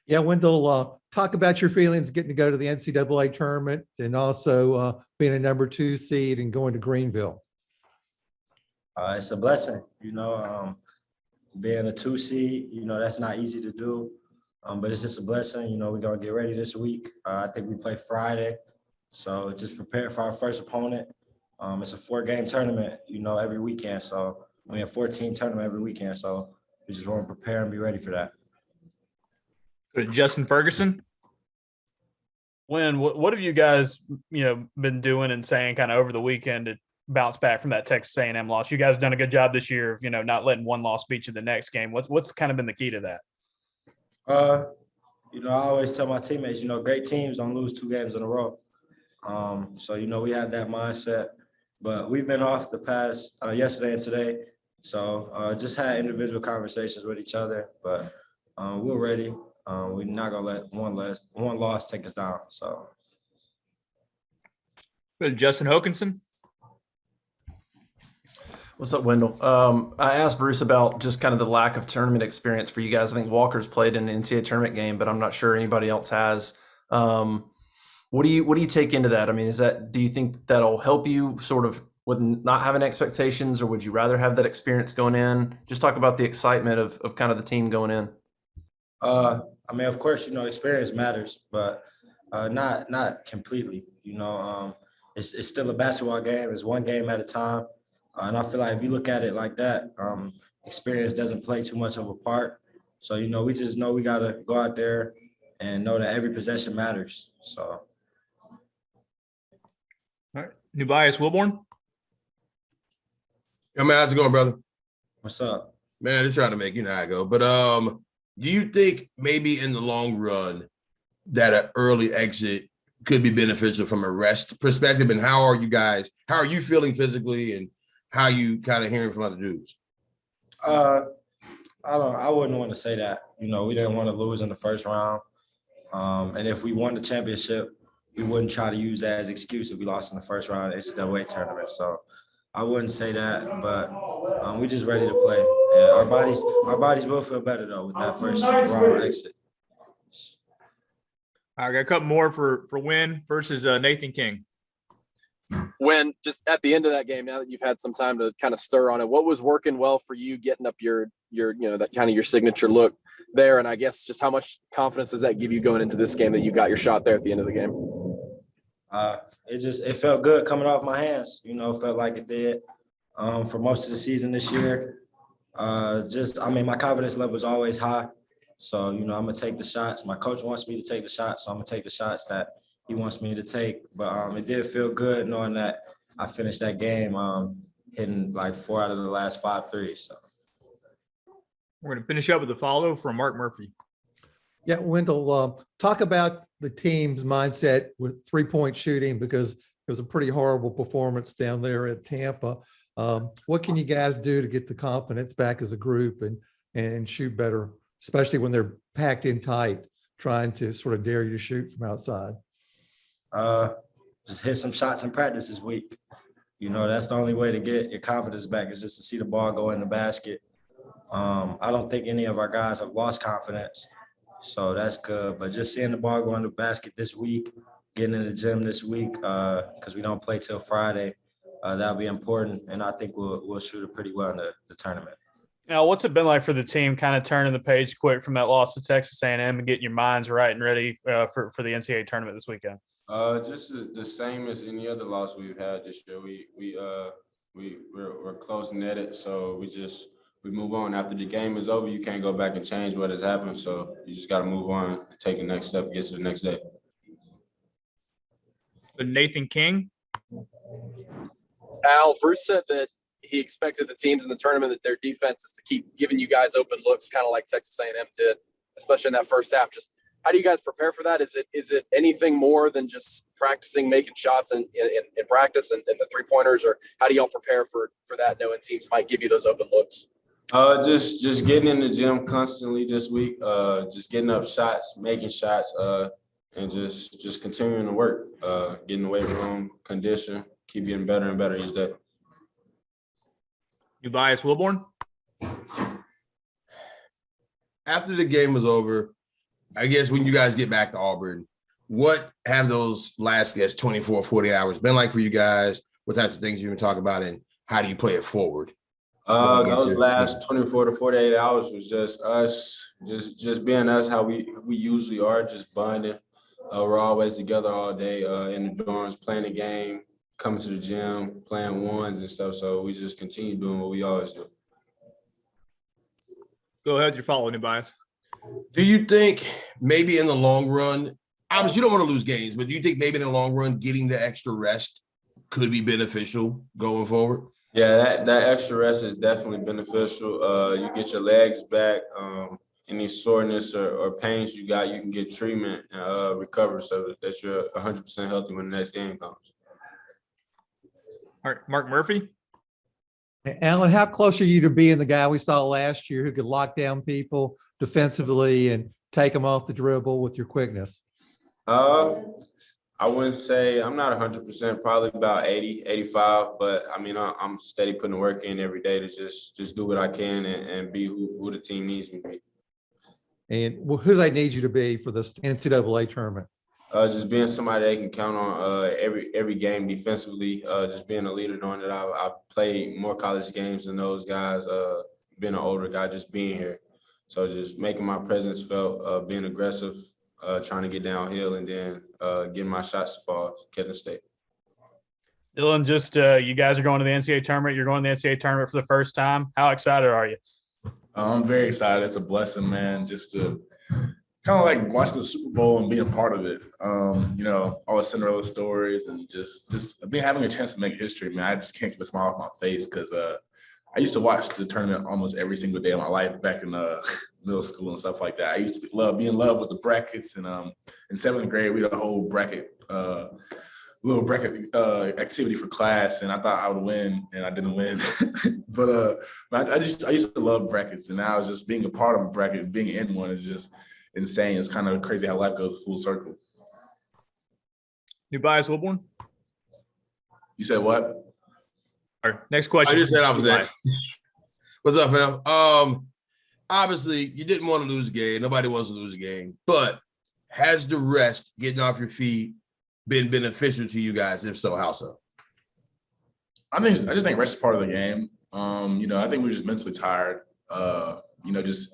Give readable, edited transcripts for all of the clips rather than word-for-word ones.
Yeah, Wendell, talk about your feelings getting to go to the NCAA tournament and also being a number 2 seed and going to Greenville. It's a blessing, being a 2 seed, that's not easy to do, but it's just a blessing. We're going to get ready this week. I think we play Friday, so just prepare for our first opponent. It's a 4-game tournament, every weekend. So, a 14 tournament every weekend. So, we just want to prepare and be ready for that. Justin Ferguson. What have you guys, been doing and saying kind of over the weekend to bounce back from that Texas A&M loss? You guys have done a good job this year of, not letting one loss beat you the next game. What's kind of been the key to that? I always tell my teammates, great teams don't lose 2 games in a row. So, we have that mindset. But we've been off the past yesterday and today. So just had individual conversations with each other. But we're ready. We're not going to let one loss take us down. So. Justin Hokanson. What's up, Wendell? I asked Bruce about just kind of the lack of tournament experience for you guys. I think Walker's played in an NCAA tournament game, but I'm not sure anybody else has. What do you take into that? I mean, do you think that'll help you sort of with not having expectations, or would you rather have that experience going in? Just talk about the excitement of kind of the team going in. Of course, experience matters, but not completely. It's still a basketball game. It's one game at a time. And I feel like if you look at it like that, experience doesn't play too much of a part. So, we just know we got to go out there and know that every possession matters. So. All right. Nubias Wilborn. Yo, man, how's it going, brother? What's up? Man, just trying to make how I go. But do you think maybe in the long run that an early exit could be beneficial from a rest perspective? And how are you feeling physically, and how you kind of hearing from other dudes? I wouldn't want to say that. We didn't want to lose in the first round. And if we won the championship, we wouldn't try to use that as an excuse if we lost in the first round of the NCAA tournament. So I wouldn't say that, but we're just ready to play. And our bodies will feel better though with that first round exit. All right, I got a couple more for Wynn versus Nathan King. When just at the end of that game, now that you've had some time to kind of stir on it, what was working well for you getting up your that kind of your signature look there? And I guess just how much confidence does that give you going into this game that you got your shot there at the end of the game? It felt good coming off my hands. Felt like it did for most of the season this year. My confidence level is always high. So, I'm going to take the shots. My coach wants me to take the shots, so I'm going to take the shots that he wants me to take. But it did feel good knowing that I finished that game hitting like 4 out of the last 5 threes. So. We're going to finish up with a follow from Mark Murphy. Yeah, Wendell, talk about the team's mindset with 3-point shooting, because it was a pretty horrible performance down there at Tampa. What can you guys do to get the confidence back as a group and shoot better, especially when they're packed in tight, trying to sort of dare you to shoot from outside? Just hit some shots in practice this week. That's the only way to get your confidence back, is just to see the ball go in the basket. I don't think any of our guys have lost confidence, so that's good. But just seeing the ball go in the basket this week, getting in the gym this week, because we don't play till Friday, that'll be important. And I think we'll shoot it pretty well in the tournament. Now, what's it been like for the team kind of turning the page quick from that loss to Texas A&M and getting your minds right and ready for the NCAA tournament this weekend? Just the same as any other loss we've had this year. We're close netted, so we move on. After the game is over, you can't go back and change what has happened. So you just got to move on and take the next step, get to the next day. Nathan King. Al, Bruce said that he expected the teams in the tournament that their defense is to keep giving you guys open looks, kind of like Texas A&M did, especially in that first half. Just how do you guys prepare for that? Is it anything more than just practicing making shots in practice and the 3-pointers, or how do y'all prepare for that, knowing teams might give you those open looks? Just getting in the gym constantly this week, just getting up shots, making shots, and just continuing to work, getting the weight room, condition, keep getting better and better each day. Nubias Wilborn. After the game was over, I guess when you guys get back to Auburn, what have those last, 24, 40 hours been like for you guys? What types of things you've been talking about, and how do you play it forward? Those last 24 to 48 hours was just us, just being us, how we usually are, just bonding. We're always together all day in the dorms, playing the game, coming to the gym, playing ones and stuff. So we just continue doing what we always do. Go ahead with your follow, New Bias. Do you think maybe in the long run, obviously you don't want to lose games, but do you think maybe in the long run, getting the extra rest could be beneficial going forward? Yeah, that extra rest is definitely beneficial. You get your legs back. Any soreness or pains you got, you can get treatment and recover so that you're 100% healthy when the next game comes. All right, Mark Murphy. Alan, how close are you to being the guy we saw last year who could lock down people defensively and take them off the dribble with your quickness? I wouldn't say I'm not 100%, probably about 80, 85, but I mean, I'm steady putting the work in every day to just do what I can and be who the team needs me to be. And who do they need you to be for this NCAA tournament? Just being somebody they can count on every game defensively, just being a leader, knowing that I've played more college games than those guys, being an older guy, just being here. So just making my presence felt, being aggressive, trying to get downhill, and then getting my shots to fall, catching state. Dylan, just you guys are going to the NCAA tournament. You're going to the NCAA tournament for the first time. How excited are you? I'm very excited. It's a blessing, man, just to kind of like watch the Super Bowl and being a part of it. You know, all the Cinderella stories and just being having a chance to make history, man. I just can't keep a smile off my face because I used to watch the tournament almost every single day of my life back in middle school and stuff like that. I used to be in love with the brackets, and in seventh grade we had a whole little bracket activity for class, and I thought I would win, and I didn't win. But I used to love brackets, and now just being a part of a bracket, being in one is just insane. It's kind of crazy how life goes full circle. New Bias Wilborn. You said what? All right, next question. I just said I was next. What's up, fam? Obviously, you didn't want to lose a game. Nobody wants to lose a game. But has the rest, getting off your feet, been beneficial to you guys? If so, how so? I just think rest is part of the game. You know, I think we're just mentally tired. You know, just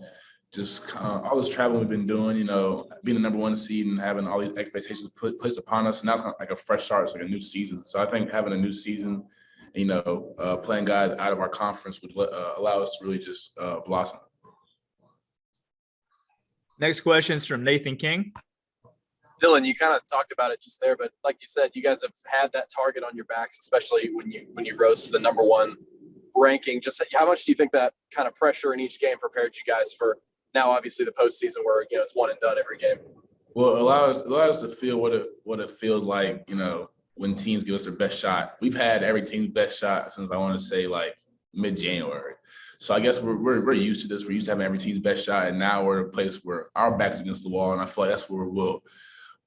all this traveling we've been doing, you know, being the number one seed and having all these expectations placed upon us. And now it's kind of like a fresh start. It's like a new season. So I think having a new season, you know, playing guys out of our conference would allow us to really just blossom. Next question is from Nathan King. Dylan, you kind of talked about it just there, but like you said, you guys have had that target on your backs, especially when you rose to the number one ranking. Just how much do you think that kind of pressure in each game prepared you guys for now, obviously the postseason where, you know, it's one and done every game? Well, it allows us to feel what it feels like, you know, when teams give us their best shot. We've had every team's best shot since I want to say like mid-January. So I guess we're used to this. We're used to having every team's best shot, and now we're in a place where our back is against the wall, and I feel like that's where we'll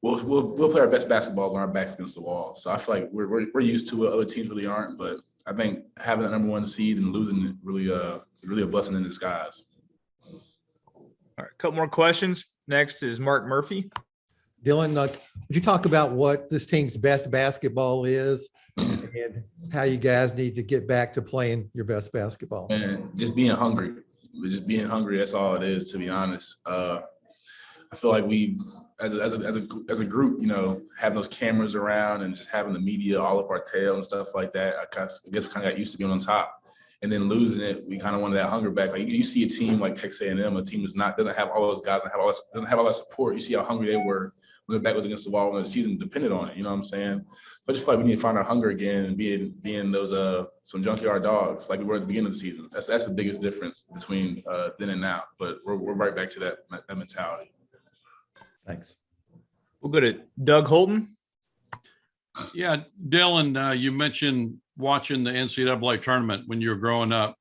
play our best basketball when our back's against the wall. So I feel like we're used to it. Other teams really aren't, but I think having that number one seed and losing it really a blessing in disguise. All right, a couple more questions. Next is Mark Murphy. Dylan, would you talk about what this team's best basketball is and how you guys need to get back to playing your best basketball? And just being hungry. That's all it is, to be honest. I feel like we, as a group, you know, having those cameras around and just having the media all up our tail and stuff like that, I guess we kind of got used to being on top. And then losing it, we kind of wanted that hunger back. Like you see a team like Texas A&M, a team doesn't have all those guys, doesn't have all that support. You see how hungry they were when the back was against the wall, when the season depended on it. You know what I'm saying? So I just feel like we need to find our hunger again and being those some junkyard dogs like we were at the beginning of the season. That's the biggest difference between then and now. But we're right back to that mentality. Thanks. We'll go to Doug Holton. Yeah, Dylan, you mentioned watching the NCAA tournament when you were growing up.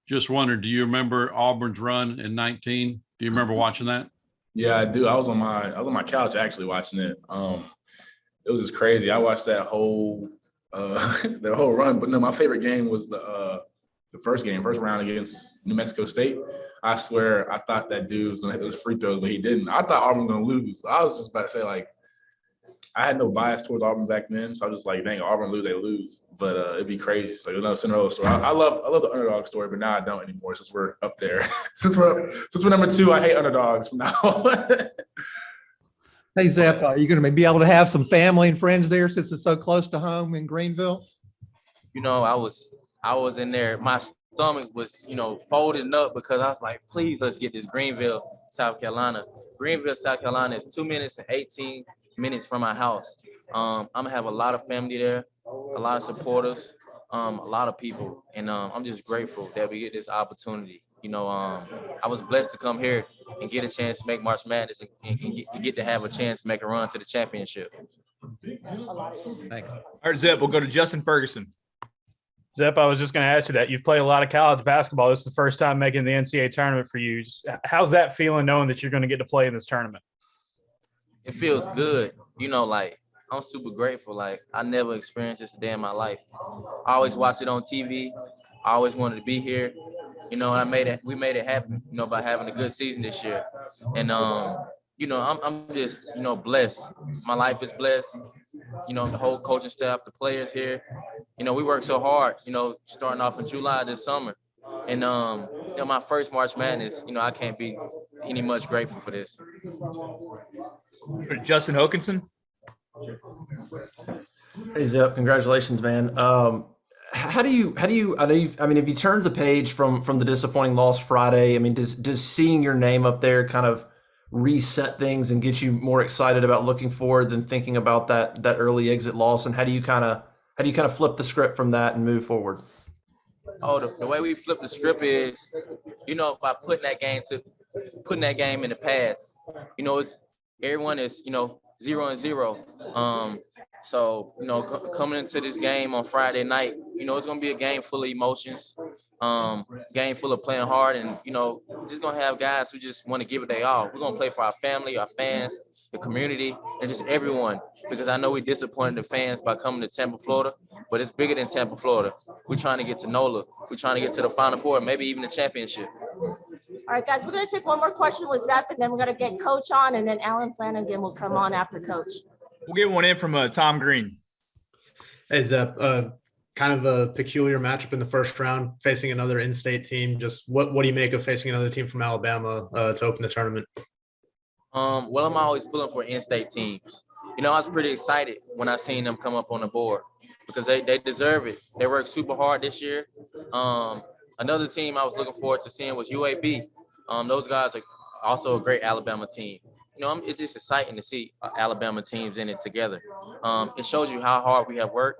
Just wondered, do you remember Auburn's run in 19? Do you remember watching that? Yeah, I do. I was on my couch actually watching it. It was just crazy. I watched that whole run. But no, my favorite game was the first round against New Mexico State. I swear, I thought that dude was gonna hit those free throws, but he didn't. I thought Auburn was gonna lose. I was just about to say, like, I had no bias towards Auburn back then, so I was just like, dang, Auburn lose, they lose. But it'd be crazy. So another Cinderella story. I love the underdog story, but now I don't anymore since we're up there. since we're number 2, I hate underdogs from now on. Hey, Zep, are you going to be able to have some family and friends there since it's so close to home in Greenville? You know, I was in there. My stomach was, you know, folding up because I was like, please, let's get this Greenville, South Carolina. Greenville, South Carolina is 2 minutes and 18 minutes from my house. I'm gonna have a lot of family there, a lot of supporters, a lot of people, and I'm just grateful that we get this opportunity. You know, I was blessed to come here and get a chance to make March Madness and get to have a chance to make a run to the championship. Thank you. All right, Zep, we'll go to Justin Ferguson. Zep, I was just going to ask you that. You've played a lot of college basketball. This is the first time making the NCAA tournament for you. How's that feeling knowing that you're going to get to play in this tournament? It feels good. You know, like, I'm super grateful. Like, I never experienced this a day in my life. I always watched it on TV. I always wanted to be here. You know, and we made it happen, you know, by having a good season this year. And, you know, I'm just, you know, blessed. My life is blessed. You know, the whole coaching staff, the players here. You know, we worked so hard, you know, starting off in July this summer. And, you know, my first March Madness, you know, I can't be any much grateful for this. Justin Hokanson. Hey, Zep, congratulations, man. How do you, if you turned the page from the disappointing loss Friday, I mean, does seeing your name up there kind of reset things and get you more excited about looking forward than thinking about that early exit loss? And how do you kind of flip the script from that and move forward? Oh, the way we flip the script is, you know, by putting that game in the past. You know, everyone is, you know, 0-0. So, you know, coming into this game on Friday night, you know, it's going to be a game full of emotions, game full of playing hard. And, you know, just going to have guys who just want to give it their all. We're going to play for our family, our fans, the community, and just everyone. Because I know we disappointed the fans by coming to Tampa, Florida, but it's bigger than Tampa, Florida. We're trying to get to NOLA. We're trying to get to the Final Four, maybe even the championship. All right, guys, we're going to take one more question with Zep, and then we're going to get Coach on, and then Alan Flanigan will come on after Coach. We'll get one in from Tom Green. Hey, Zep, kind of a peculiar matchup in the first round, facing another in-state team. Just what do you make of facing another team from Alabama to open the tournament? Well, I'm always pulling for in-state teams. You know, I was pretty excited when I seen them come up on the board because they deserve it. They worked super hard this year. Another team I was looking forward to seeing was UAB. Those guys are also a great Alabama team. You know, it's just exciting to see Alabama teams in it together. It shows you how hard we have worked,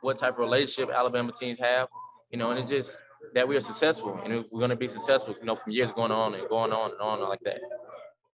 what type of relationship Alabama teams have, you know, and it's just that we are successful and we're going to be successful, you know, from years going on and on like that.